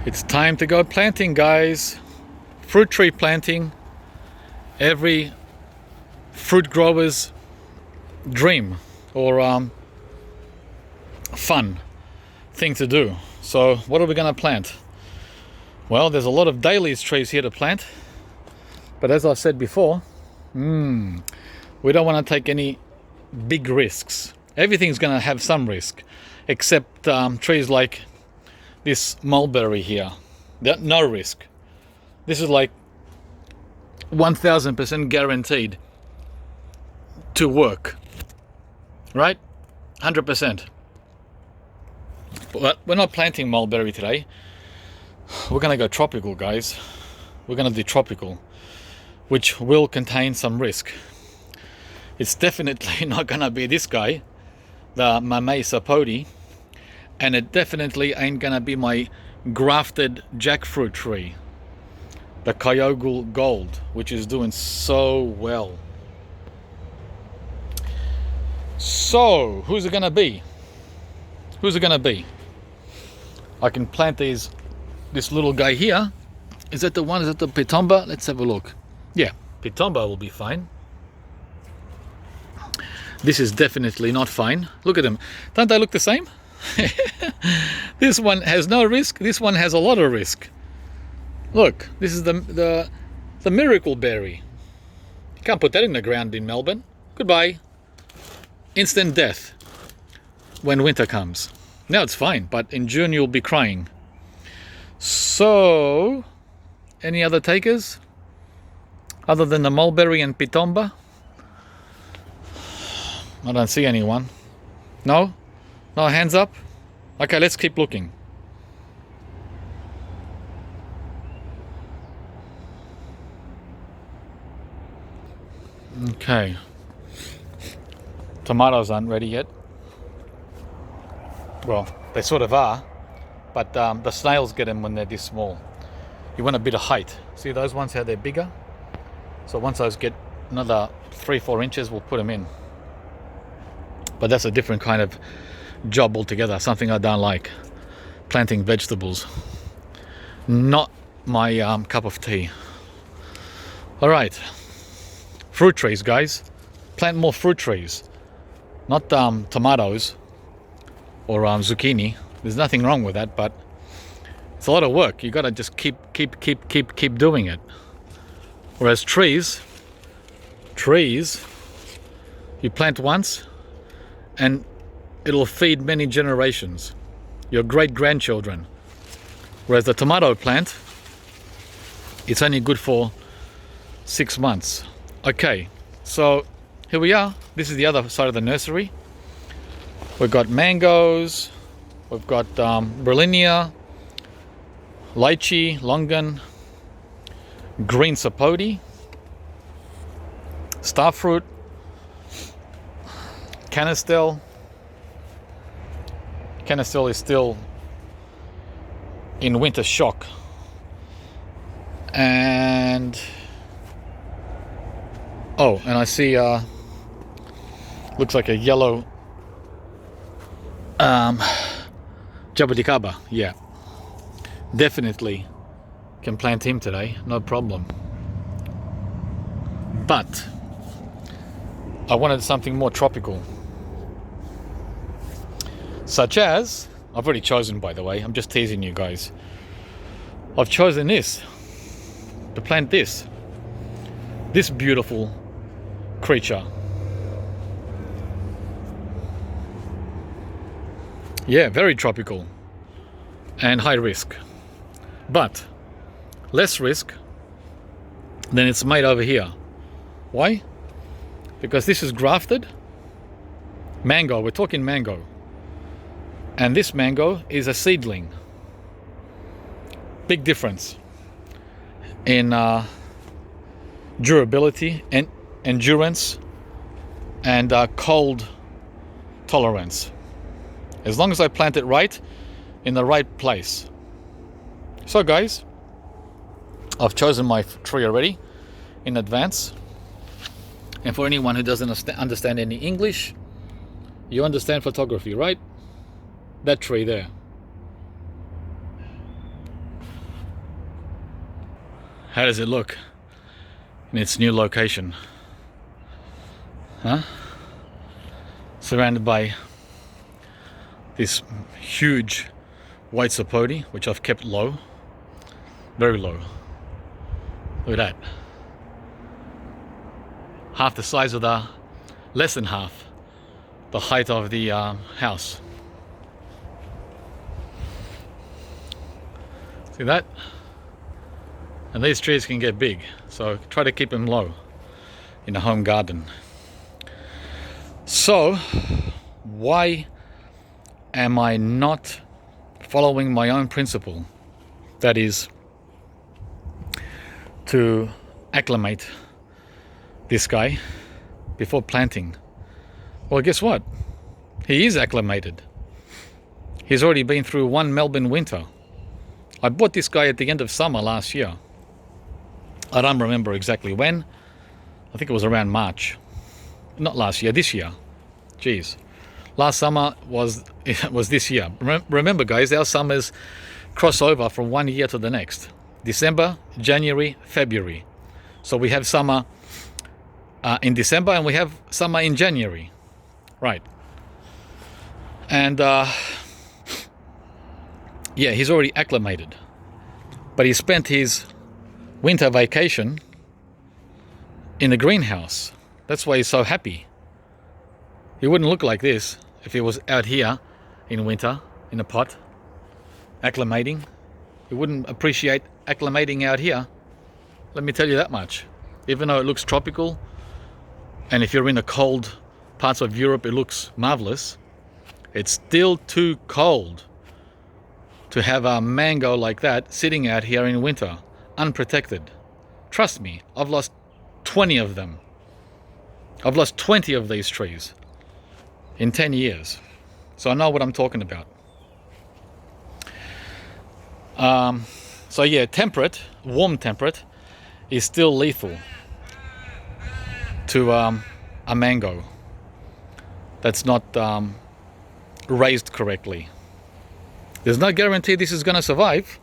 It's time to go planting, guys. Fruit tree planting. Every fruit grower's dream or fun thing to do. So what are we going to plant? Well, there's a lot of Daleys trees here to plant. But as I said before, we don't want to take any big risks. Everything's going to have some risk, except trees like this mulberry here. No risk. This is like 1000% guaranteed to work, right? 100%. But we're not planting mulberry today. We're gonna go tropical, guys. We're gonna do tropical, which will contain some risk. It's definitely not gonna be this guy, the Mamey Sapodi, and it definitely ain't gonna be my grafted jackfruit tree, the Kyogul Gold, which is doing so well. So who's it gonna be? Who's it gonna be? I can plant this little guy here. Is that the one? Is that the Pitomba? Let's have a look. Yeah, Pitomba will be fine. This is definitely not fine. Look at them. Don't they look the same? This one has no risk. This one has a lot of risk. Look, this is the miracle berry. You can't put that in the ground in Melbourne. Goodbye. Instant death when winter comes. Now it's fine, but in June you'll be crying. So, any other takers other than the mulberry and Pitomba? I don't see anyone. No? No hands up? Okay, let's keep looking. Okay. Tomatoes aren't ready yet. Well, they sort of are, but the snails get them when they're this small. You want a bit of height. See those ones, how they're bigger? So once those get another 3-4 inches, we'll put them in. But that's a different kind of job altogether, something I don't like. Planting vegetables. Not my cup of tea. All right. Fruit trees, guys. Plant more fruit trees. Not tomatoes or zucchini. There's nothing wrong with that, but it's a lot of work. You gotta just keep doing it. Whereas trees, you plant once and it'll feed many generations, your great-grandchildren. Whereas the tomato plant, it's only good for 6 months. Okay, so here we are. This is the other side of the nursery. We've got mangoes, we've got Berlinia, lychee, longan, green sapodi, starfruit, canistel. Canistel is still in winter shock. And oh, and I see looks like a yellow Jabuticaba. Yeah, definitely can plant him today, no problem. But I wanted something more tropical, such as, I've already chosen, by the way, I'm just teasing you guys. I've chosen this, to plant this beautiful creature. Yeah, very tropical and high risk, but less risk than it's made over here. Why? Because this is grafted mango. We're talking mango, and this mango is a seedling. Big difference in durability and endurance and cold tolerance, as long as I plant it right in the right place. So guys, I've chosen my tree already in advance, and for anyone who doesn't understand any English, you understand photography, right? That tree there. How does it look in its new location? Huh? Surrounded by this huge white sapote, which I've kept low, very low. Look at that. Half the size of the, less than half the height of the house. See that? And these trees can get big, so try to keep them low in a home garden. So, why am I not following my own principle? That is to acclimate this guy before planting. Well, guess what? He is acclimated. He's already been through one Melbourne winter. I bought this guy at the end of summer last year. I don't remember exactly when. I think it was around March. Not last year, this year. Jeez. Last summer was this year. Remember guys, our summers cross over from one year to the next. December, January, February. So we have summer in December and we have summer in January. Right. And yeah, he's already acclimated. But he spent his winter vacation in the greenhouse. That's why he's so happy. He wouldn't look like this if he was out here in winter in a pot acclimating. He wouldn't appreciate acclimating out here. Let me tell you that much. Even though it looks tropical, and if you're in the cold parts of Europe it looks marvelous, it's still too cold to have a mango like that sitting out here in winter, unprotected. Trust me, I've lost 20 of them. I've lost 20 of these trees in 10 years. So I know what I'm talking about. So yeah, temperate, warm temperate, is still lethal to a mango that's not raised correctly. There's no guarantee this is going to survive.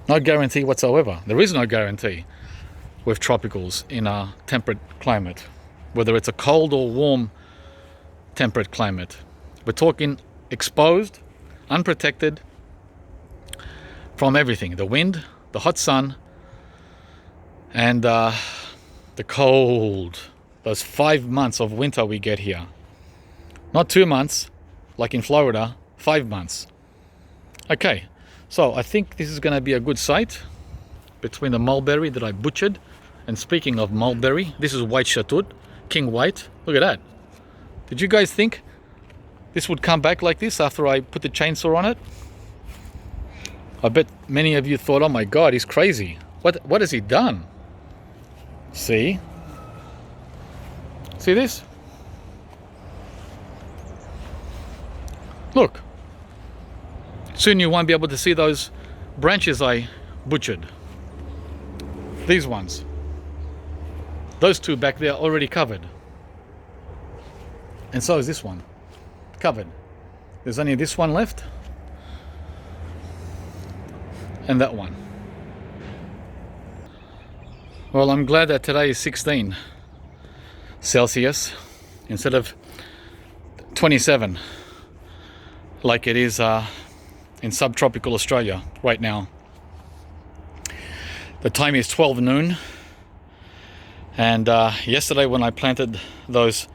No guarantee whatsoever. There is no guarantee with tropicals in a temperate climate, whether it's a cold or warm temperate climate. We're talking exposed, unprotected from everything. The wind, the hot sun, and the cold. Those 5 months of winter we get here. Not 2 months, like in Florida, 5 months. Okay, so I think this is going to be a good site between the mulberry that I butchered. And speaking of mulberry, this is white shatut, king white. Look at that. Did you guys think this would come back like this after I put the chainsaw on it? I bet many of you thought, oh my God, he's crazy. What has he done? See? See this? Look. Soon you won't be able to see those branches I butchered. These ones. Those two back there already covered. And so is this one. Covered. There's only this one left. And that one. Well, I'm glad that today is 16 Celsius instead of 27 like it is in subtropical Australia right now. The time is 12 noon, and yesterday when I planted those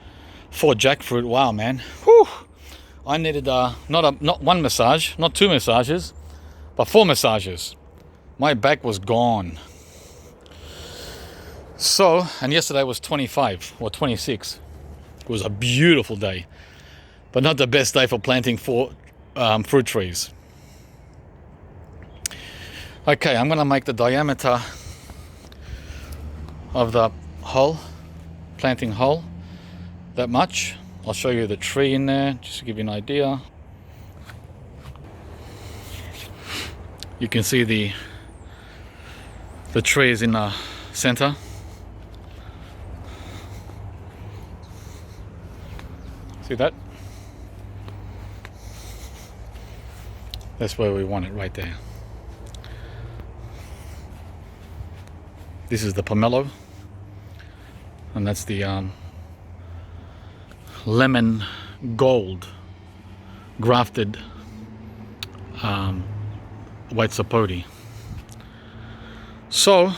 4 jackfruit, wow man, whew, I needed not one massage, not 2 massages, but 4 massages. My back was gone. So, and yesterday was 25 or 26. It was a beautiful day, but not the best day for planting 4 fruit trees. Okay, I'm going to make the diameter of the hole, planting hole, that much. I'll show you the tree in there, just to give you an idea. You can see the tree is in the center. See that? That's where we want it, right there. This is the pomelo, and that's the lemon gold grafted white sapoti. So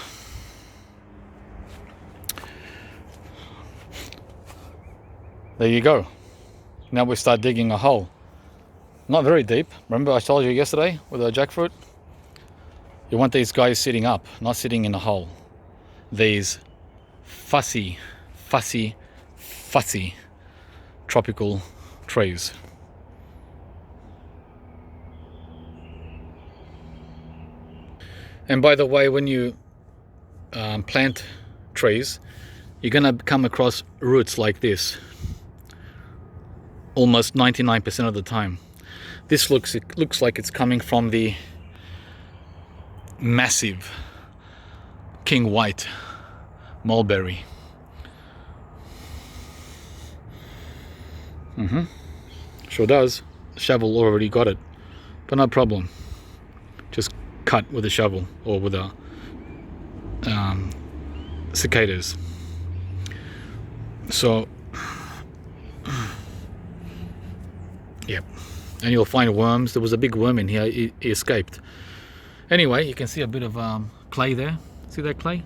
there you go. Now we start digging a hole. Not very deep. Remember I told you yesterday with the jackfruit? You want these guys sitting up, not sitting in a hole. These fussy tropical trees. And by the way, when you plant trees, you're gonna come across roots like this almost 99% of the time. This looks like it's coming from the massive king white mulberry. Sure does. Shovel already got it, but no problem. Just cut with a shovel or with a cicadas. So yep, and you'll find worms. There was a big worm in here, he escaped. Anyway, you can see a bit of clay there. See that clay?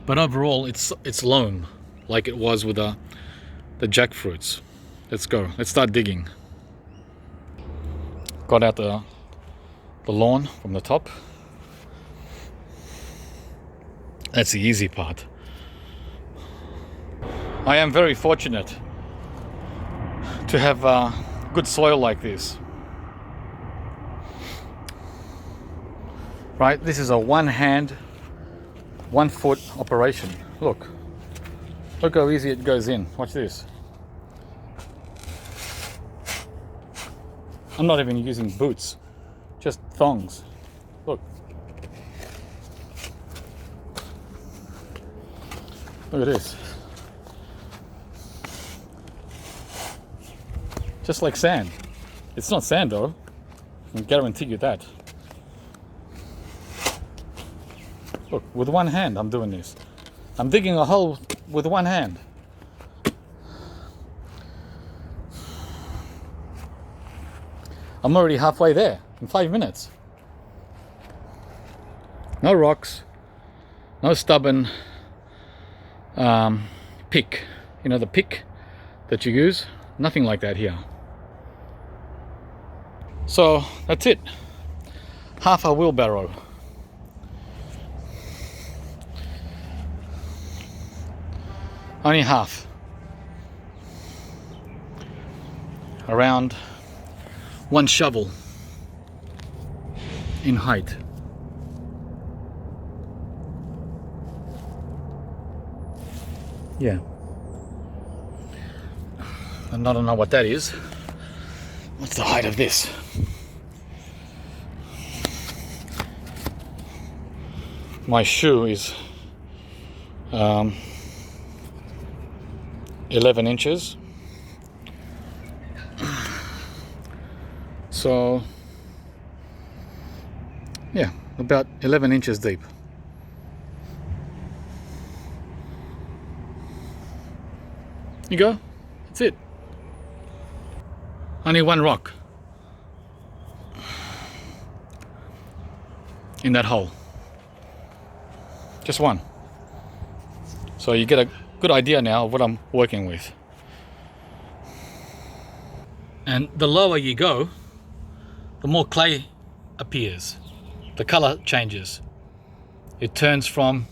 But overall it's loam, like it was with the jackfruits. Let's go, let's start digging. Got out the lawn from the top. That's the easy part. I am very fortunate to have good soil like this. Right, this is a one hand, 1 foot operation. Look how easy it goes in. Watch this. I'm not even using boots, just thongs. Look at this. Just like sand. It's not sand though, I can guarantee you that. Look, with one hand I'm doing this. I'm digging a hole with one hand. I'm already halfway there in 5 minutes. No rocks, no stubborn pick. You know the pick that you use? Nothing like that here. So that's it. Half a wheelbarrow. Only half. Around 1 shovel in height. Yeah. And I don't know what that is. What's the height of this? My shoe is 11 inches. So yeah, about 11 inches deep. You go, that's it. Only 1 rock in that hole. Just 1. So you get a good idea now of what I'm working with. And the lower you go, the more clay appears. The color changes. It turns from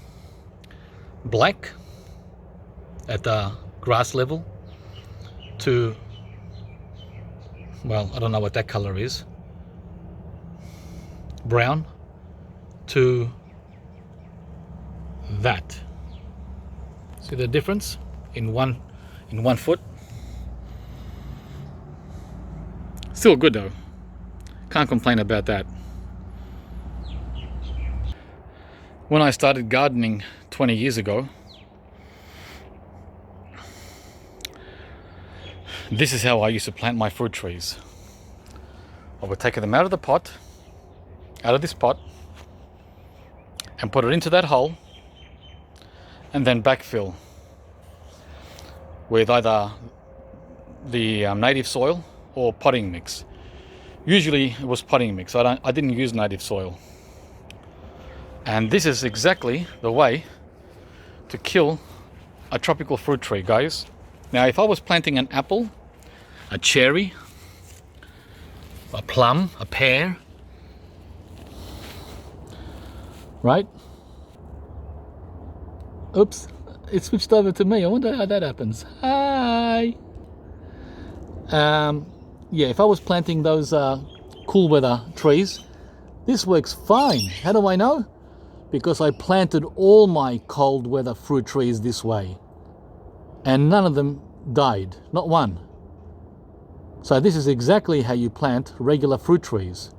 black at the grass level to, well, I don't know what that color is, brown, to that. See the difference in one foot? Still good though. Can't complain about that. When I started gardening 20 years ago, this is how I used to plant my fruit trees. I would take them out of the pot, out of this pot, and put it into that hole, and then backfill with either the native soil or potting mix. Usually it was potting mix. I didn't use native soil. And this is exactly the way to kill a tropical fruit tree, guys. Now, if I was planting an apple, a cherry, a plum, a pear, right? Oops, it switched over to me. I wonder how that happens. Hi. Yeah, if I was planting those cool weather trees, this works fine. How do I know? Because I planted all my cold weather fruit trees this way, and none of them died, not one. So this is exactly how you plant regular fruit trees,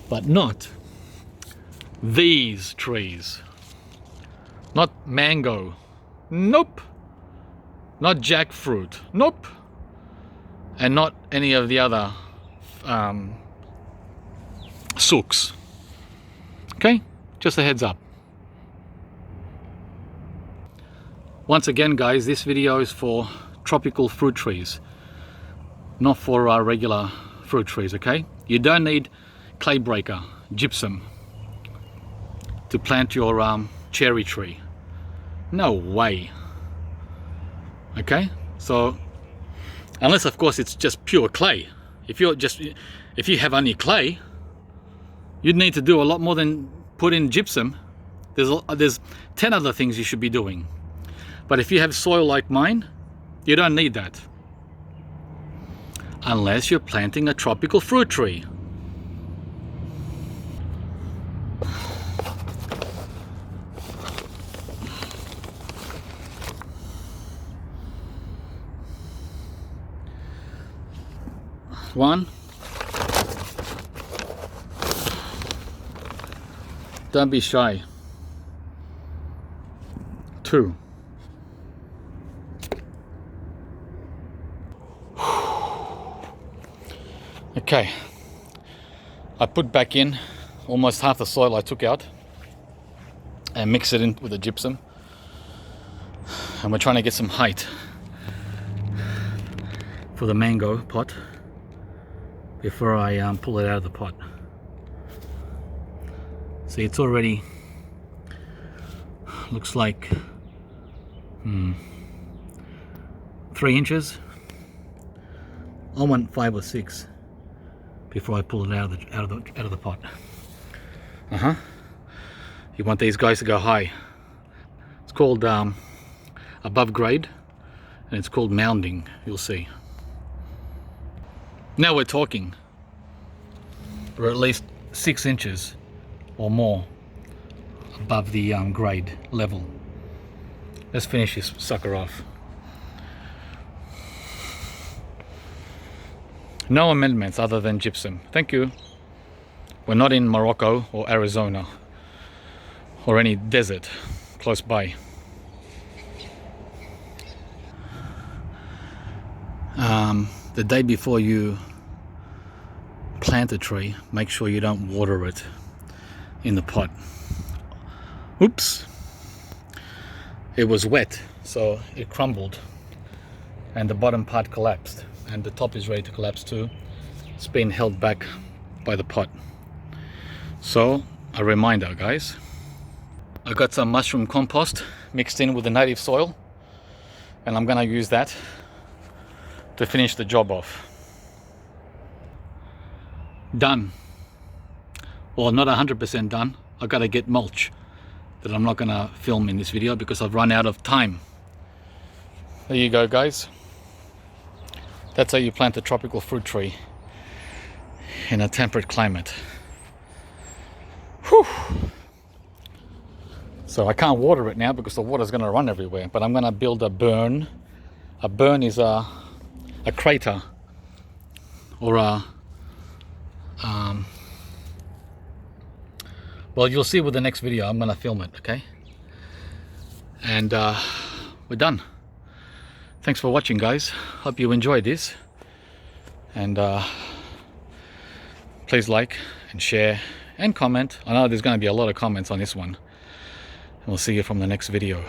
but not these trees. Not mango, nope. Not jackfruit, nope. And not any of the other sooks. Okay, just a heads up. Once again, guys, this video is for tropical fruit trees, not for our regular fruit trees, okay? You don't need clay breaker, gypsum, to plant your cherry tree. No way. Okay, so unless of course it's just pure clay. If you have only clay, you'd need to do a lot more than put in gypsum. There's 10 other things you should be doing. But if you have soil like mine, you don't need that. Unless you're planting a tropical fruit tree. One. Don't be shy. Two. Okay. I put back in almost half the soil I took out and mix it in with the gypsum. And we're trying to get some height for the mango pot before I pull it out of the pot. See, it's already looks like 3 inches. I want 5 or 6 before I pull it out of the pot. You want these guys to go high. It's called above grade, and it's called mounding. You'll see. Now we're talking. We're at least 6 inches or more above the grade level. Let's finish this sucker off. No amendments other than gypsum. Thank you. We're not in Morocco or Arizona or any desert close by. The day before you plant a tree, make sure you don't water it in the pot. Oops. It was wet, so it crumbled and the bottom part collapsed, and the top is ready to collapse too. It's been held back by the pot. So a reminder, guys, I got some mushroom compost mixed in with the native soil, and I'm gonna use that to finish the job off. Done. Well, not 100% done. I gotta get mulch that I'm not gonna film in this video because I've run out of time. There you go, guys. That's how you plant a tropical fruit tree in a temperate climate. Whew. So I can't water it now because the water's gonna run everywhere, but I'm gonna build a burn. A burn is a crater or a well, you'll see with the next video. I'm gonna film it, okay? And we're done. Thanks for watching, guys. Hope you enjoyed this, and please like and share and comment. I know there's going to be a lot of comments on this one. And we'll see you from the next video.